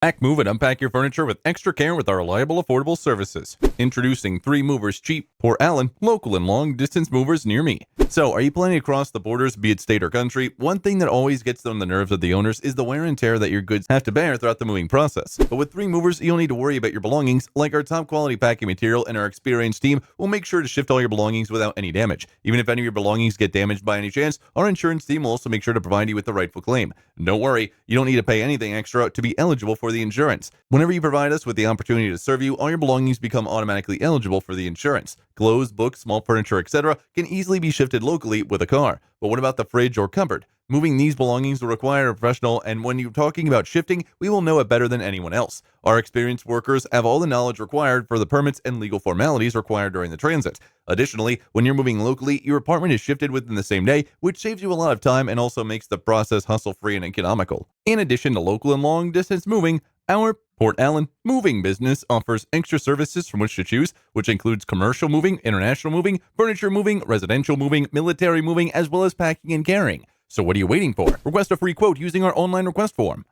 Pack, move, and unpack your furniture with extra care with our reliable, affordable services. Introducing 3 Movers Cheap, Port Allen, local and long-distance movers near me. So, are you planning to cross the borders, be it state or country? One thing that always gets on the nerves of the owners is the wear and tear that your goods have to bear throughout the moving process. But with 3 Movers, you don't need to worry about your belongings, like our top-quality packing material and our experienced team will make sure to shift all your belongings without any damage. Even if any of your belongings get damaged by any chance, our insurance team will also make sure to provide you with the rightful claim. Don't worry, you don't need to pay anything extra to be eligible for the insurance. Whenever you provide us with the opportunity to serve you, all your belongings become automatically eligible for the insurance. Clothes, books, small furniture, etc. can easily be shifted locally with a car. But what about the fridge or cupboard? Moving these belongings will require a professional, and when you're talking about shifting, we will know it better than anyone else. Our experienced workers have all the knowledge required for the permits and legal formalities required during the transit. Additionally, when you're moving locally, your apartment is shifted within the same day, which saves you a lot of time and also makes the process hustle-free and economical. In addition to local and long-distance moving, our Port Allen moving business offers extra services from which to choose, which includes commercial moving, international moving, furniture moving, residential moving, military moving, as well as packing and carrying. So what are you waiting for? Request a free quote using our online request form.